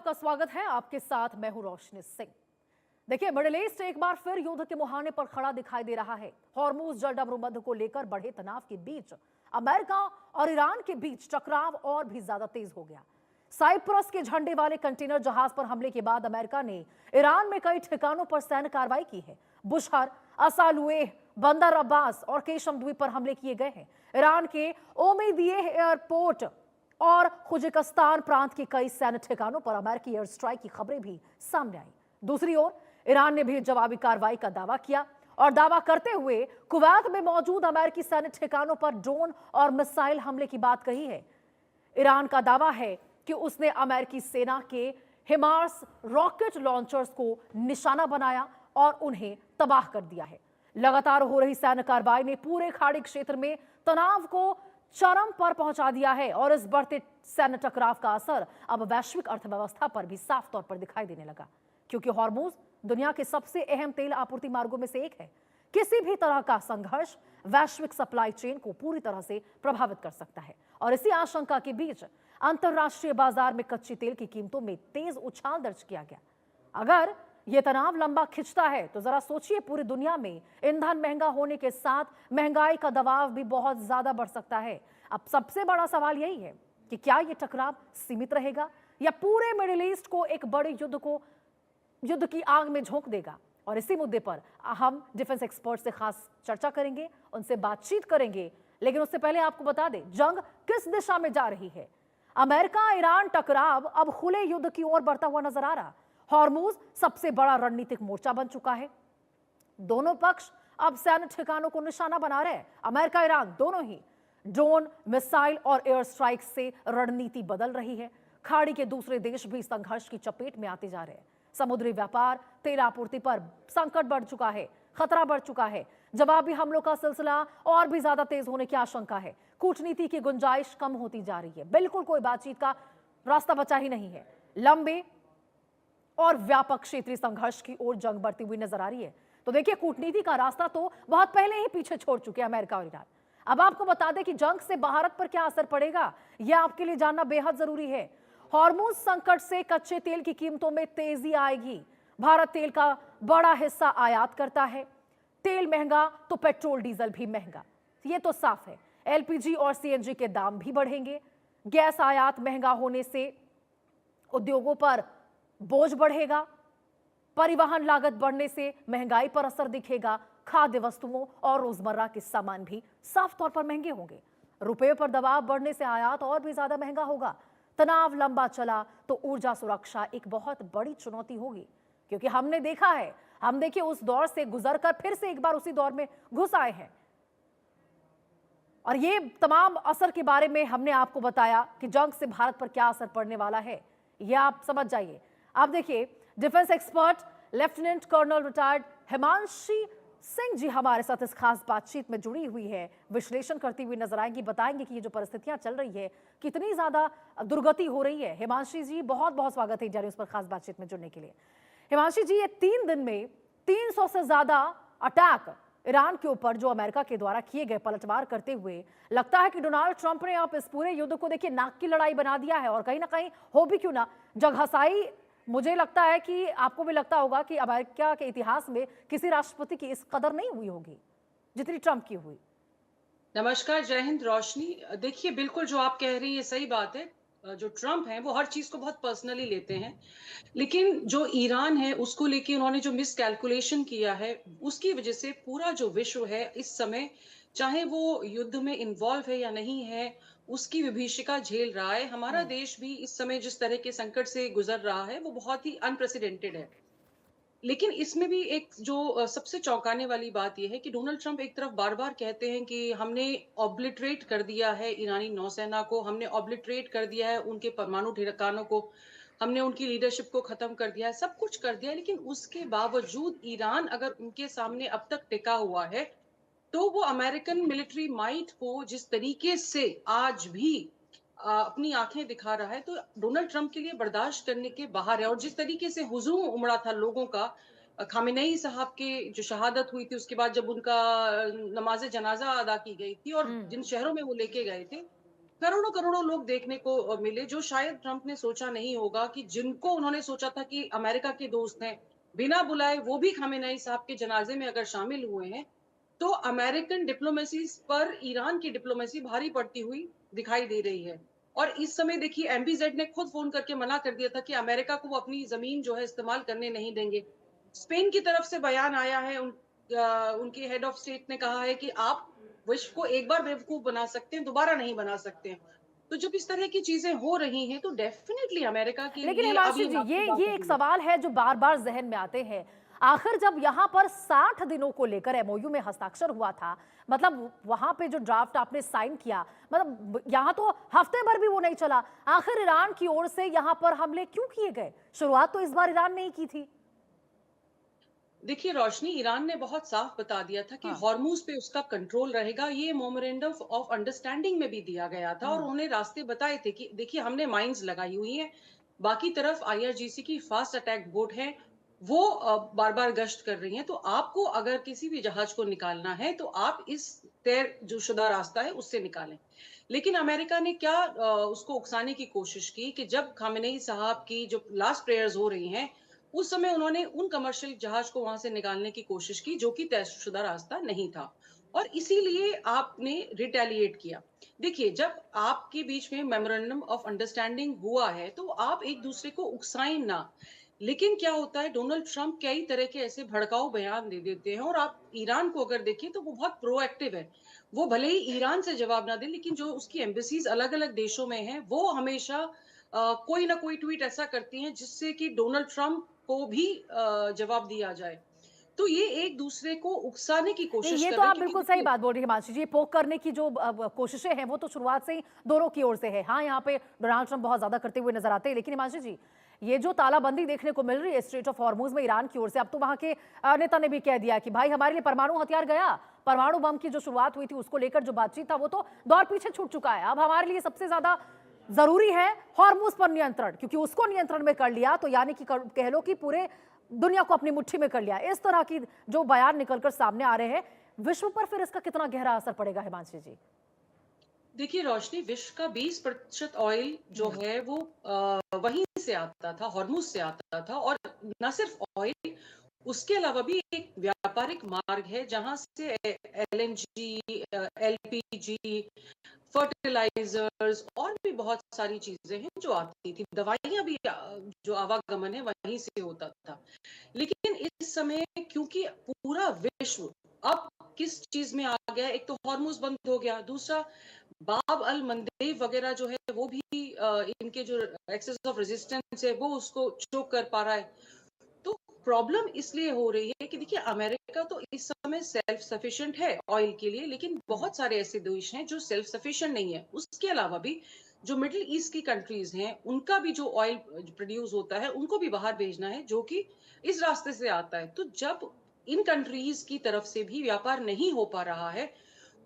आपका स्वागत है। आपके साथ मैं हूं रोशनी सिंह। देखिए, मिडिल ईस्ट एक बार फिर युद्ध के मुहाने पर खड़ा दिखाई दे रहा है। हॉर्मुज जलडमरूमध्य को लेकर बढ़े तनाव के बीच अमेरिका और ईरान के बीच टकराव और भी ज्यादा तेज हो गया। साइप्रस के झंडे वाले कंटेनर जहाज पर हमले के बाद अमेरिका ने ईरान में कई ठिकानों पर सैन्य कार्रवाई की है। बुशहर, असालुएह, बंदर अब्बास और केशम द्वीप पर हमले किए गए हैं। ईरान के ओमेदियह एयरपोर्ट और खुजिस्तान प्रांत के कई सैन्य ठिकानों पर अमेरिकी एयर स्ट्राइक की खबरें भी सामने आई। दूसरी ओर ईरान ने भी जवाबी कार्रवाई का दावा किया और दावा करते हुए कुवैत में मौजूद अमेरिकी सैन्य ठिकानों पर ड्रोन और मिसाइल हमले की बात कही है। ईरान का दावा है कि उसने अमेरिकी सेना के हिमार्स रॉकेट लॉन्चर्स को निशाना बनाया और उन्हें तबाह कर दिया है। लगातार हो रही सैन्य कार्रवाई ने पूरे खाड़ी क्षेत्र में तनाव को चरम पर पहुंचा दिया है और इस बढ़ते सैन्य टकराव का असर अब वैश्विक अर्थव्यवस्था पर भी साफ तौर पर दिखाई देने लगा, क्योंकि हॉर्मुज दुनिया के सबसे अहम तेल आपूर्ति मार्गों में से एक है। किसी भी तरह का संघर्ष वैश्विक सप्लाई चेन को पूरी तरह से प्रभावित कर सकता है और इसी आशंका के बीच अंतरराष्ट्रीय बाजार में कच्चे तेल की कीमतों में तेज उछाल दर्ज किया गया। अगर यह तनाव लंबा खिंचता है तो जरा सोचिए, पूरी दुनिया में ईंधन महंगा होने के साथ महंगाई का दबाव भी बहुत ज्यादा बढ़ सकता है। अब सबसे बड़ा सवाल यही है कि क्या यह टकराव सीमित रहेगा या पूरे मिडिल ईस्ट को एक बड़े युद्ध की आग में झोंक देगा। और इसी मुद्दे पर हम डिफेंस एक्सपर्ट से खास चर्चा करेंगे, उनसे बातचीत करेंगे। लेकिन उससे पहले आपको बता दें, जंग किस दिशा में जा रही है। अमेरिका ईरान टकराव अब खुले युद्ध की ओर बढ़ता हुआ नजर आ रहा। हॉर्मुज सबसे बड़ा रणनीतिक मोर्चा बन चुका है। दोनों पक्ष अब सैन्य ठिकानों को निशाना बना रहे हैं। अमेरिका ईरान दोनों ही ड्रोन, मिसाइल और एयर स्ट्राइक से रणनीति बदल रही है। खाड़ी के दूसरे देश भी संघर्ष की चपेट में आते जा रहे हैं। समुद्री व्यापार, तेल आपूर्ति पर संकट बढ़ चुका है, खतरा बढ़ चुका है। जवाबी हमलों का सिलसिला और भी ज्यादा तेज होने की आशंका है। कूटनीति की गुंजाइश कम होती जा रही है। बिल्कुल कोई बातचीत का रास्ता बचा ही नहीं है। लंबे और व्यापक क्षेत्रीय संघर्ष की ओर जंग बढ़ती हुई नजर आ रही है। तो देखिए, कूटनीति का रास्ता तो बहुत पहले ही पीछे छोड़ चुके हैं अमेरिका और ईरान। अब आपको बता दें कि जंग से भारत पर क्या असर पड़ेगा, यह आपके लिए जानना बेहद जरूरी है। हॉर्मुज संकट से कच्चे तेल की कीमतों में तेजी आएगी। भारत तेल का बड़ा हिस्सा आयात करता है। तेल महंगा तो पेट्रोल डीजल भी महंगा, यह तो साफ है। एलपीजी और सीएनजी के दाम भी बढ़ेंगे। गैस आयात महंगा होने से उद्योगों पर बोझ बढ़ेगा। परिवहन लागत बढ़ने से महंगाई पर असर दिखेगा। खाद्य वस्तुओं और रोजमर्रा के सामान भी साफ तौर पर महंगे होंगे। रुपए पर दबाव बढ़ने से आयात और भी ज्यादा महंगा होगा। तनाव लंबा चला तो ऊर्जा सुरक्षा एक बहुत बड़ी चुनौती होगी, क्योंकि हमने देखा है, हम देखिए उस दौर से गुजरकर फिर से एक बार उसी दौर में घुस आए हैं। और ये तमाम असर के बारे में हमने आपको बताया कि जंग से भारत पर क्या असर पड़ने वाला है, यह आप समझ जाइए। आप देखिए, defence expert lieutenant colonel retired Himanshi Singh ji हमारे साथ इस खास बातचीत में जुड़ी हुई है, विश्लेषण करती हुई नजर आएंगी, बताएंगे कि ये जो परिस्थितियां चल रही है कितनी ज्यादा दुर्गति हो रही है। हिमांशी जी, बहुत बहुत स्वागत है जारी उस पर खास बातचीत में जुड़ने के लिए। हिमांशी जी, ये 3 दिन में 300 से ज्यादा अटैक ईरान के ऊपर जो अमेरिका के द्वारा किए गए, पलटवार करते हुए लगता है कि डोनाल्ड ट्रंप ने अब इस पूरे युद्ध को देखिए नाक की लड़ाई बना दिया है और कहीं ना कहीं हो भी क्यों ना जगहसाई। मुझे लगता है कि आपको भी लगता होगा कि अमेरिका के इतिहास में किसी राष्ट्रपति की इस कदर नहीं हुई होगी जितनी ट्रंप की हुई। नमस्कार, जय हिंद रोशनी। देखिए, बिल्कुल जो आप कह रही है सही बात है। जो ट्रम्प हैं वो हर चीज को बहुत पर्सनली लेते हैं, लेकिन जो ईरान है उसको लेके उन्होंने जो मिस कैलकुलेशन किया है उसकी वजह से पूरा जो विश्व है इस समय, चाहे वो युद्ध में इन्वॉल्व है या नहीं है, उसकी विभीषिका झेल रहा है। हमारा देश भी इस समय जिस तरह के संकट से गुजर रहा है वो बहुत ही अनप्रेसिडेंटेड है। लेकिन इसमें भी एक जो सबसे चौंकाने वाली बात यह है कि डोनाल्ड ट्रंप एक तरफ बार-बार कहते हैं कि हमने ऑब्लिटरेट कर दिया है ईरानी नौसेना को, हमने ऑब्लिटरेट कर दिया है उनके परमाणु ठिकानों को, हमने उनकी लीडरशिप को खत्म कर दिया है, सब कुछ कर दिया है। लेकिन उसके बावजूद ईरान अगर उनके सामने अब तक टिका हुआ है, तो वो अमेरिकन मिलिट्री माइट को जिस तरीके से आज भी अपनी आंखें दिखा रहा है, तो डोनाल्ड ट्रंप के लिए बर्दाश्त करने के बाहर है। और जिस तरीके से हुजूम उमड़ा था लोगों का, खामेनेई साहब के जो शहादत हुई थी उसके बाद जब उनका नमाज जनाजा अदा की गई थी और जिन शहरों में वो लेके गए थे, करोड़ों करोड़ों लोग देखने को मिले, जो शायद ट्रंप ने सोचा नहीं होगा कि जिनको उन्होंने सोचा था कि अमेरिका के दोस्त हैं, बिना बुलाए वो भी खामेनेई साहब के जनाजे में अगर शामिल हुए हैं, तो अमेरिकन डिप्लोमेसी पर ईरान की डिप्लोमेसी भारी पड़ती हुई दिखाई दे रही है। और इस समय देखिए एमबीजेड ने खुद फ़ोन करके मना कर दिया था कि अमेरिका को वो अपनी ज़मीन जो है इस्तेमाल करने नहीं देंगे। स्पेन की तरफ से बयान आया है, उनके हेड ऑफ स्टेट ने कहा है कि आप विश्व को एक बार बेवकूफ़ बना सकते हैं, दोबारा नहीं बना सकते हैं। तो जब इस तरह की चीज़ें हो रही हैं, तो डेफ़िनिटली अमेरिका के लेकिन लिए अब हिमांशु ये जी, नाक़ुश ये बात एक होगी। सवाल है जो बार-बार ज़हन में आते हैं। आखिर जब यहाँ पर 60 दिनों को लेकर एमओयू में हस्ताक्षर हुआ था, मतलब वहाँ पे जो ड्राफ्ट आपने साइन किया, मतलब यहाँ तो हफ्ते भर भी वो नहीं चला। आखिर ईरान की ओर से यहाँ पर हमले क्यों किए गए? शुरुआत तो इस बार ईरान ने ही की थी। देखिए रोशनी, ईरान ने बहुत साफ बता दिया था कि हाँ। हॉर्मूज पे उसका कंट्रोल रहेगा। ये मेमोरेंडम ऑफ अंडरस्टैंडिंग में भी दिया गया था और हुँ। उन्होंने रास्ते बताए थे कि देखिए हमने माइंस लगाई हुई हैं। बाकी तरफ आईआरजीसी की फास्ट अटैक बोट है, वो बार-बार गश्त कर रही हैं। तो आपको अगर किसी भी जहाज को निकालना है तो आप इस तय जो शुदा रास्ता है उससे निकालें। लेकिन अमेरिका ने क्या उसको उकसाने की कोशिश की कि जब खामेनेई साहब की जो लास्ट प्रेयर्स हो रही हैं, उस समय उन्होंने उन कमर्शियल जहाज को वहां से निकालने की कोशिश की जो कि तयशुदा रास्ता नहीं था और इसीलिए आपने रिटेलिएट किया। देखिए जब आपके बीच में मेमोरेंडम ऑफ अंडरस्टैंडिंग हुआ है तो आप एक दूसरे को उकसाएं ना। लेकिन क्या होता है, डोनाल्ड ट्रंप कई तरह के ऐसे भड़काऊ बयान दे देते हैं और आप ईरान को अगर देखें तो वो बहुत प्रोएक्टिव है। वो भले ही ईरान से जवाब ना दे, लेकिन जो उसकी एम्बेसीज अलग अलग देशों में हैं वो हमेशा कोई ना कोई ट्वीट ऐसा करती हैं जिससे कि डोनाल्ड ट्रंप को भी जवाब दिया जाए। तो ये एक दूसरे को उकसाने की नहीं, कोशिश ये कर तो रहे हैं आप क्योंकि बिल्कुल सही देखिए बात बोल रही हैं हिमांशु जी। ये पोक करने की जो कोशिशें हैं, वो तो शुरुआत से ही दोनों की ओर से है। हाँ, यहाँ पे डोनाल्ड ट्रंप बहुत ज़्यादा करते हुए नज़र आते हैं। लेकिन हिमांशु जी, ये जो तालाबंदी देखने को मिल रही है स्ट्रेट ऑफ हॉर्मुज़ में ईरान की ओर से, अब तो वहाँ के नेता ने भी कह दिया कि भाई हमारे लिए परमाणु हथियार गया। परमाणु बम की जो शुरुआत हुई थी, उसको लेकर जो बातचीत था, वो तो दौर पीछे छूट चुका है। अब हमारे लिए सबसे ज़्यादा ज़रूरी है हॉर्मुज़ पर नियंत्रण, क्योंकि उसको नियंत्रण में कर लिया तो यानी कि कह लो कि पूरे दुनिया को अपनी मुट्ठी में कर लिया। इस तरह की जो बयान निकलकर सामने आ रहे हैं, विश्व पर फिर इसका कितना गहरा असर पड़ेगा हिमांशु जी? देखिए रोशनी, विश्व का 20% ऑयल जो हुँ। है वो वहीं से आता था, हॉर्मुज से आता था। और न सिर्फ ऑयल, उसके अलावा भी एक व्यापारिक मार्ग है जहां से एलएनजी, एलपीजी, फर्टिलाइजर्स और भी बहुत सारी चीजें हैं जो आती थी। दवाइयां भी जो आवागमन है वहीं से होता था। लेकिन इस समय क्योंकि पूरा विश्व अब किस चीज में आ गया, एक तो हॉर्मुज बंद हो गया, दूसरा बाब अल मंदेब वगैरह जो है वो भी इनके जो एक्सेस ऑफ रेजिस्टेंस है वो उसको चोक कर पा रहा है। तो प्रॉब्लम इसलिए हो रही है कि देखिए अमेरिका तो इस समय सेल्फ सफिशिएंट है ऑयल के लिए, लेकिन हुँ। बहुत सारे ऐसे देश हैं जो सेल्फ सफिशिएंट नहीं है। उसके अलावा भी जो मिडिल ईस्ट की कंट्रीज हैं उनका भी जो ऑयल प्रोड्यूस होता है उनको भी बाहर भेजना है, जो कि इस रास्ते से आता है। तो जब इन कंट्रीज की तरफ से भी व्यापार नहीं हो पा रहा है,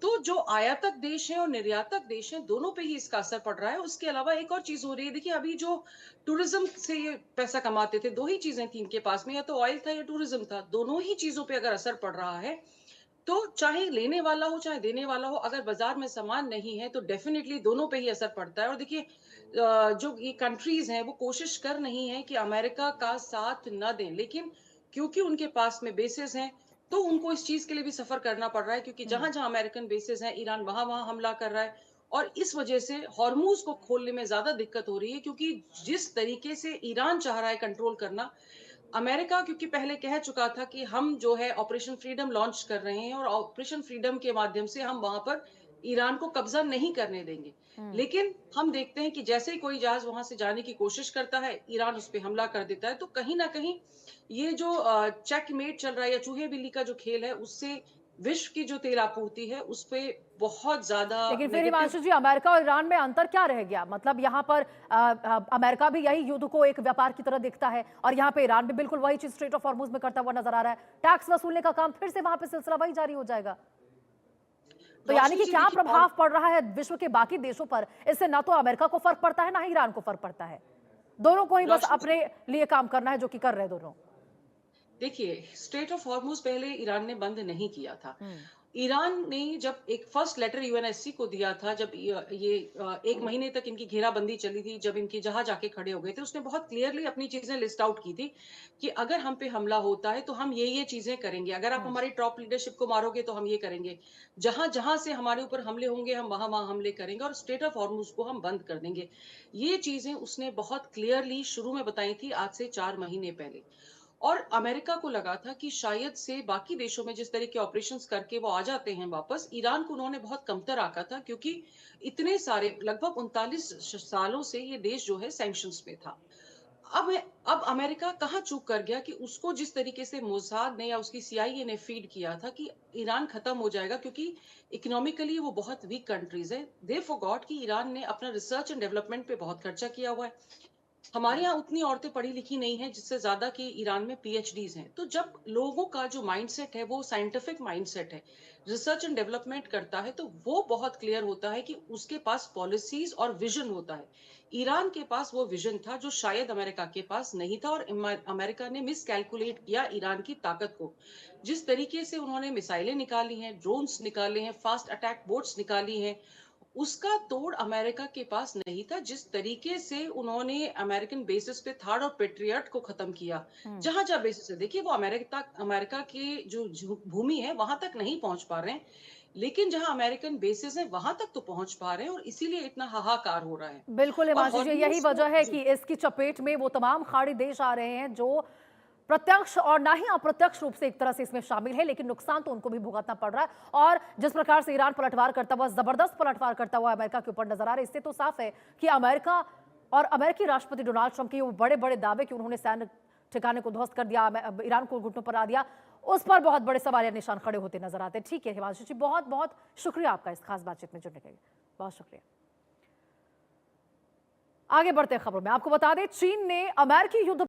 तो जो आयातक देश हैं और निर्यातक देश हैं, दोनों पे ही इसका असर पड़ रहा है। उसके अलावा एक और चीज़ हो रही है, देखिए अभी जो टूरिज़्म से ये पैसा कमाते थे, 2 ही चीज़ें थी इनके पास में, या तो ऑयल था या टूरिज़्म था। दोनों ही चीज़ों पे अगर असर पड़ रहा है, तो चाहे लेने वाला हो, चाहे देने वाला हो, अगर बाज़ार में सामान नहीं है, तो डेफ़िनिटली दोनों पे ही असर पड़ता है। और देखिए जो ये कंट्रीज़ हैं, वो कोशिश कर रही हैं कि अमेरिका का साथ ना दें, लेकिन क्योंकि उनके पास में बेसेस हैं, तो उनको इस चीज़ के लिए भी सफ़र करना पड़ रहा है, क्योंकि हुँ। जहाँ-जहाँ अमेरिकन बेसेस हैं, ईरान वहाँ-वहाँ हमला कर रहा है। और इस वजह से हॉर्मूज़ को खोलने में ज़्यादा दिक्कत हो रही है, क्योंकि जिस तरीके से ईरान चाह रहा है कंट्रोल करना, अमेरिका क्योंकि पहले कह चुका था कि हम जो है ऑपरेशन फ्रीडम लॉन्च कर रहे हैं और ऑपरेशन फ्रीडम के माध्यम से हम वहां पर ईरान को कब्जा नहीं करने देंगे। हुँ। लेकिन हम देखते हैं कि जैसे ही कोई जहाज वहां से जाने की कोशिश करता है, ईरान उस पर हमला कर देता है। तो कहीं ना कहीं ये जो चेकमेट चल रहा है या चूहे बिल्ली का जो खेल है, उससे विश्व की जो तेल आपूर्ति है उस पे बहुत ज्यादा लेकिन फिर नेगेटिव। हिमांशु जी, अमेरिका और ईरान में अंतर क्या रह गया? मतलब यहाँ पर अमेरिका भी यही युद्ध को एक व्यापार की तरह देखता है और यहाँ पे ईरान भी बिल्कुल वही चीज़ स्ट्रेट ऑफ हॉर्मुज़ में करता हुआ नज़र आ रहा है। टैक्स वसूलने का काम फिर से वहाँ पे सिलसिला वही जारी हो जाएगा। तो यानी रोशनी कि जी क्या देखिए, प्रभाव पड़ रहा है विश्व के बाकी देशों पर? इससे ना तो अमेरिका को फ़र्क पड़ता है, ना ही ईरान को फ़र्क पड़ता है। दोनों को ही बस रोशनी जी अपने लिए काम करना है, जो कि कर रहे हैं दोनों। देखिए, स्ट्रेट ऑफ हॉर्मुज पहले ईरान ने बंद नहीं किया था। हुँ। ईरान ने जब एक फर्स्ट लेटर यूएनएससी को दिया था, जब ये 1 महीने तक इनकी घेराबंदी चली थी, जब इनकी जहाज आके खड़े हो गए थे, उसने बहुत क्लियरली अपनी चीज़ें लिस्ट आउट की थी कि अगर हम पे हमला होता है, तो हम ये चीज़ें करेंगे। अगर आप हम्म। हमारी टॉप लीडरशिप को मारोगे, तो हम ये करेंगे। जहाँ-जहाँ से हमारे ऊपर हमले होंगे, हम वहाँ-वहाँ हमले करेंगे और स्ट्रेट ऑफ हॉर्मुज़ को हम बंद कर देंगे। ये चीज़ें उसने बहुत क्लियरली शुरू में बताई थी, आज से 4 महीने पहले। और अमेरिका को लगा था कि शायद से बाकी देशों में जिस तरह के ऑपरेशंस करके वो आ जाते हैं वापस, ईरान को उन्होंने बहुत कमतर आंका था, क्योंकि इतने सारे लगभग 39 सालों से ये देश जो है सैंक्शंस में था। अब अब अमेरिका कहाँ चूक कर गया कि उसको जिस तरीके से मोसाद ने या उसकी सीआईए ने फीड किया था कि ईरान खत्म हो जाएगा, क्योंकि इकोनॉमिकली वो बहुत वीक कंट्रीज है। दे फॉरगॉट कि ईरान ने अपना रिसर्च एंड डेवलपमेंट पे बहुत खर्चा किया हुआ है। हमारे यहाँ उतनी औरतें पढ़ी-लिखी नहीं हैं, जिससे ज़्यादा कि ईरान में पीएचडीज़ हैं। तो जब लोगों का जो माइंडसेट है, वो साइंटिफिक माइंडसेट है, रिसर्च एंड डेवलपमेंट करता है, तो वो बहुत क्लियर होता है कि उसके पास पॉलिसीज़ और विज़न होता है। ईरान के पास वो विज़न था, जो शायद अमेरिका के पास नहीं था, और अमेरिका ने मिसकैलकुलेट किया ईरान की ताकत को। जिस तरीके से उन्होंने मिसाइलें निकाली हैं, ड्रोन्स निकाले हैं, फास्ट अटैक बोट्स निकाली हैं, उसका तोड़ अमेरिका के पास नहीं था। जिस तरीके से उन्होंने अमेरिकन बेसिस पे थार्ड और पेट्रियट को खत्म किया, हम्म। जहां-जहां बेसिस है, देखिए वो अमेरिका के जो भूमि है वहां तक नहीं पहुंच पा रहे हैं, लेकिन जहां अमेरिकन बेसिस है वहां तक तो पहुंच पा रहे हैं, और इसीलिए इतना हाहाकार हो रहा है। बिल्कुल और हिमांशु जी, यही हॉर्मूज को वजह है जी। कि इसकी चपेट में वो तमाम खाड़ी देश आ रहे हैं जो प्रत्यक्ष और ना ही अप्रत्यक्ष रूप से एक तरह से इसमें शामिल है, लेकिन नुकसान तो उनको भी भुगतना पड़ रहा है। और जिस प्रकार से ईरान पलटवार करता हुआ, जबरदस्त पलटवार करता हुआ अमेरिका के ऊपर नजर आ रहा है, इससे तो साफ है कि अमेरिका और अमेरिकी राष्ट्रपति डोनाल्ड ट्रंप के वो बड़े बड़े दावे कि उन्होंने सैन्य ठिकाने को ध्वस्त कर दिया, ईरान को घुटनों पर आ दिया, उस पर बहुत बड़े सवालिया निशान खड़े होते नजर आते हैं। ठीक है हिमांशु जी, बहुत बहुत शुक्रिया आपका इस खास बातचीत में जुड़ने के लिए, बहुत शुक्रिया। आगे बढ़ते हैं खबरों में, आपको बता दें चीन ने अमेरिकी युद्ध